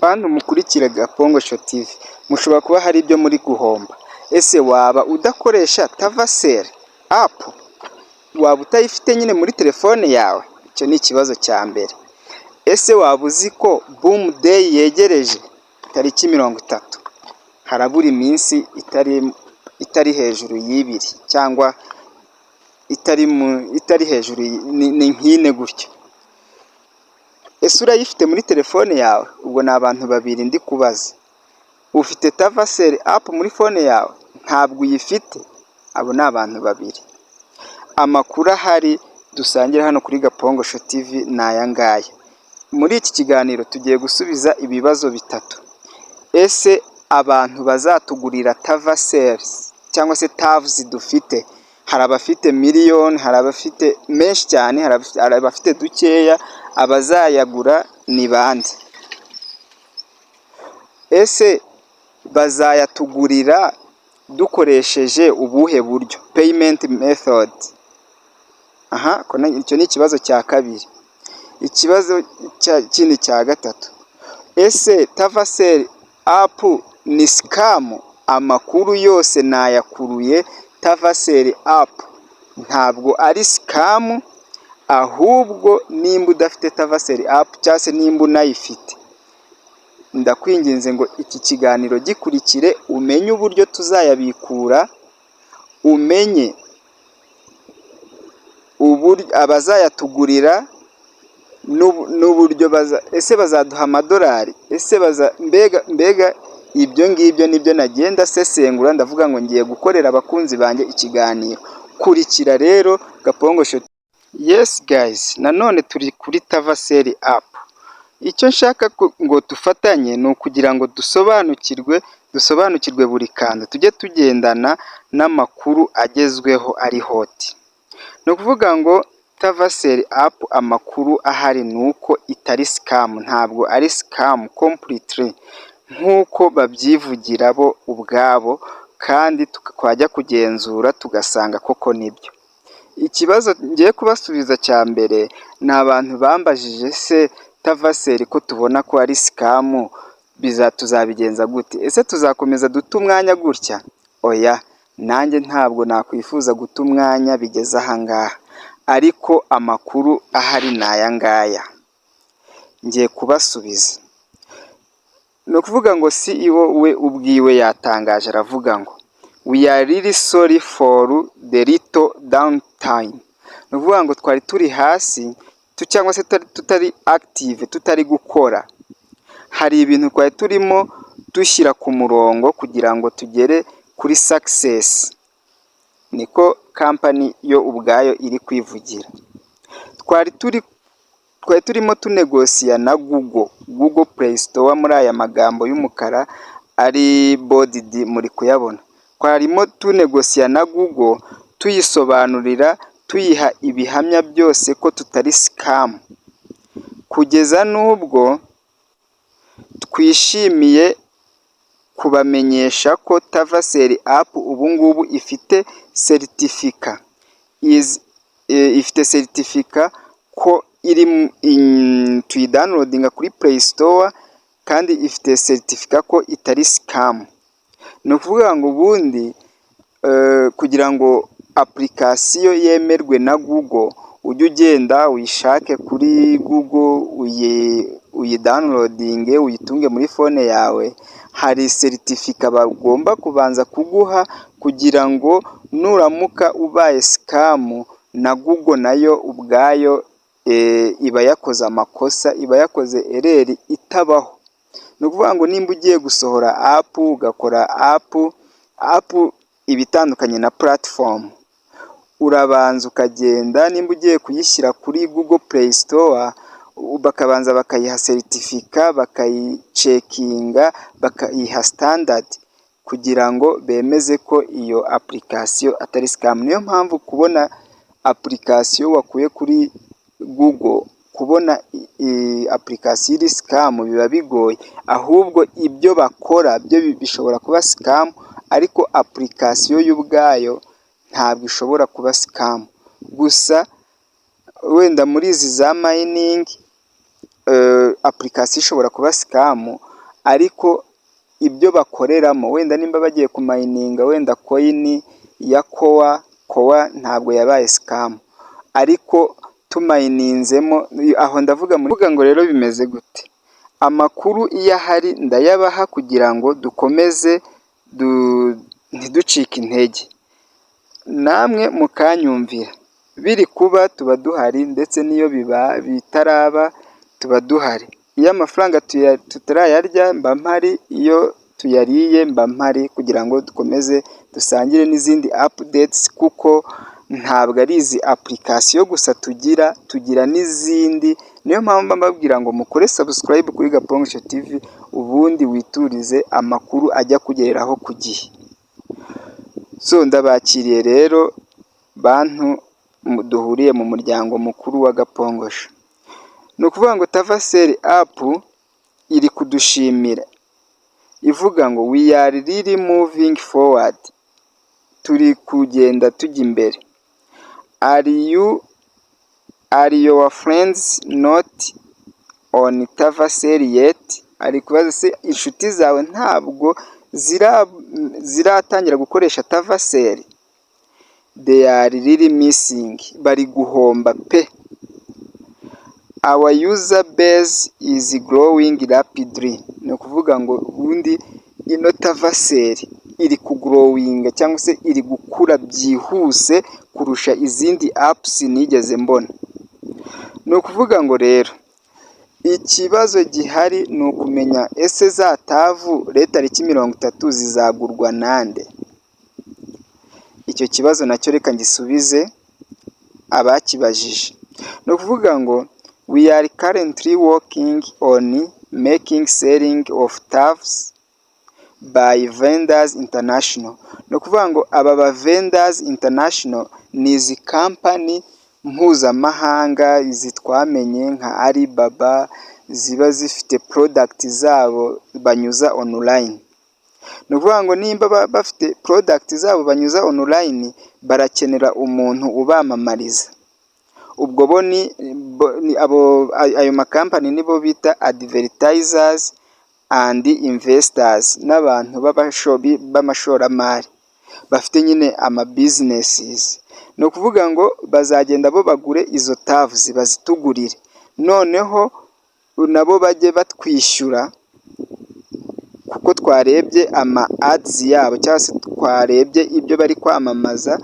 Bantu mukurikira Gapongosho TV, mushobora kuba hari ibyo muri guhomba. Ese waba udakoresha Tavasel app? Waba utayifite nyine muri telefone yawe? Icyo ni ikibazo cya mbere. Ese waba uzi ko Boom Day yegereje tariki 30? Harabura iminsi itari hejuru y'ibiri cyangwa itari hejuru ni nk'ine gutyo. Ese urayifite muri telefone yawe? Ubwo ni abantu babiri ndi kubaza. Ufite Tavasel app muri fone yawe? Ntabwo uyifite? Abo ni abantu babiri. Amakuru ahari dusangira hano kuri Gapongosho TV ni aya ngaya. Muri iki kiganiro tugiye gusubiza ibibazo bitatu. Ese abantu bazatugurira Tavasel cyangwa se Tavs dufite, hari abafite miliyoni, hari abafite menshi cyane, hari abafite dukeya, abazayagura ni bande? Ese bazayatugurira dukoresheje ubuhe buryo? Payment method. Icyo ni ikibazo cya kabiri. Ikibazo kindi cya gatatu. Ese Tavasel app ni scam? Amakuru yose nayakuruye. Tavasel app ntabwo ari scam, ahubwo nimba udafite Tavasel app cyangwa se nimba unayifite, ndakwinginze ngo iki kiganiro gikurikire umenye uburyo tuzayabikura, umenye uburyo abazayatugurira n'uburyo ese bazaduha amadolari, ese mbega ibyo ngibyo nibyo nagenda sesengura, ndavuga ngo ngiye gukorera abakunzi banjye ikiganiro. Kurikira rero Gapongosho. Yes guys, nanone turi kuri Tavasel app. Icyo nshaka ngo dufatanye ni ukugira ngo dusobanukirwe buri kantu, tujye tugendana n'amakuru agezweho ari hoti. Ni ukuvuga ngo Tavasel app amakuru ahari ni uko itari scam, ntabwo ari scam completely nk'uko babyivugira bo ubwabo, kandi twajya kugenzura tugasanga koko nibyo. Ikibazo ngiye kubasubiza cya mbere ni abantu bambajije, se Tavasel ko tubona ko ari scam tuzabigenza gute? Ese tuzakomeza duta umwanya gutya? Oya, nanjye ntabwo nakwifuza guta umwanya bigeze ahangaha, ariko amakuru ahari ni aya ngaya ngiye kubasubiza. Ni ukuvuga ngo CEO we ubwiwe yatangaje, aravuga ngo we are really sorry for the little downtime. Ni ukuvuga ngo twari turi hasi cyangwa se tutari active, tutari gukora. Hari ibintu twari turimo dushyira ku murongo kugira ngo tugere kuri success. Niko company yo ubwayo iri kwivugira. Twari turimo tunegosiya na Google Play Store, muri aya magambo y'umukara ari bolded muri kuyabona. Twarimo tunegosiya na Google, tuyisobanurira, tuyiha ibihamya byose ko tutari scam, kugeza n'ubwo twishimiye kubamenyesha ko Tavasel app ubu ngubu ifite certificate, ifite certificate ko iri tuyidownloadinga kuri Play Store, kandi ifite certificate ko itari scam. Ni ukuvuga ngo ubundi kugira ngo application yemerwe na Google, ujye ugenda uyishake kuri Google, uyidownloadinge, uyitunge muri fone yawe. Hari certificate bagomba kubanza kuguha kugira ngo nuramuka ubaye scam, na Google nayo ubwayo iba yakoze amakosa, iba yakoze erreur itabaho. Ni ukuvuga ngo nimba ugiye gusohora app, ugakora app ibitandukanye na platform, urabanza ukagenda, nimba ugiye kuyishyira kuri Google Play Store, bakabanza bakayiha certificate, bakayicekinga, bakayiha standard kugira ngo bemeze ko iyo application atari scam. Niyo mpamvu kubona application wakuye kuri Google, kubona application iri scam biba bigoye, ahubwo ibyo bakora byo bishobora kuba scam, ariko application y'ubwayo ntabwo ishobora kuba scam. Gusa wenda muri izi za mining application ishobora kuba scam, ariko ibyo bakoreramo wenda nimba bagiye kumayininga wenda coin ya kowa ntabwo yabaye scam, ariko tumayininzemo aho ndavuga ngo rero bimeze gute. Amakuru iyo ahari ndayabaha kugira ngo dukomeze ntiducike intege, namwe mukanyumvira, biri kuba tuba duhari ndetse n'iyo bitaraba tuba duhari. Iyo amafaranga tutarayarya mba mpari, iyo tuyariye mba mpari kugira ngo dukomeze dusangire n'izindi updates, kuko ntabwo ari izi application gusa tugira n'izindi. Niyo mpamvu mbabwira ngo mukore subscribe kuri Gapongusho TV, ubundi witurize amakuru ajya kugereraho ku gihe. So ndabakiriye rero bantu duhuriye mu muryango mukuru wa Gapongosho. Ni ukuvuga ngo Tavasel app iri kudushimira ivuga ngo we are really moving forward, turi kugenda tujya imbere. Are your friends not on Tavasel yet? Ari kubaza se inshuti zawe ntabwo ziratangira gukoresha Tavasel? They are really missing, bari guhomba pe. Our user base is growing rapidly. Ni ukuvuga ngo ubundi ino Tavasel iri kugrowinga cyangwa se iri gukura byihuse kurusha izindi apps nigeze mbona. Ni ukuvuga ngo rero ikibazo gihari ni ukumenya ese za tavu tariki 30 zizagurwa nande. Icyo kibazo nacyo reka ngisubize abakibajije. Ni ukuvuga ngo we are currently working on making selling of TAVs by Vendors International. Ni ukuvuga ngo aba Vendors International ni izi company mpuzamahanga, izi twamenye nka Alibaba, ziba zifite product zabo banyuza online. Ni ukuvuga ngo nimba bafite product zabo banyuza online, barakenera umuntu ubamamariza. Ubwo bo ayo makampani nibo bita advertisers and investors, n'abantu b'amashoramari bafite nyine ama businesses. Ni ukuvuga ngo bazagenda bo bagure izo TAVs bazitugurire, noneho nabo bajye batwishyura kuko twarebye ama ads yabo cyangwa se twarebye ibyo bari kwamamaza,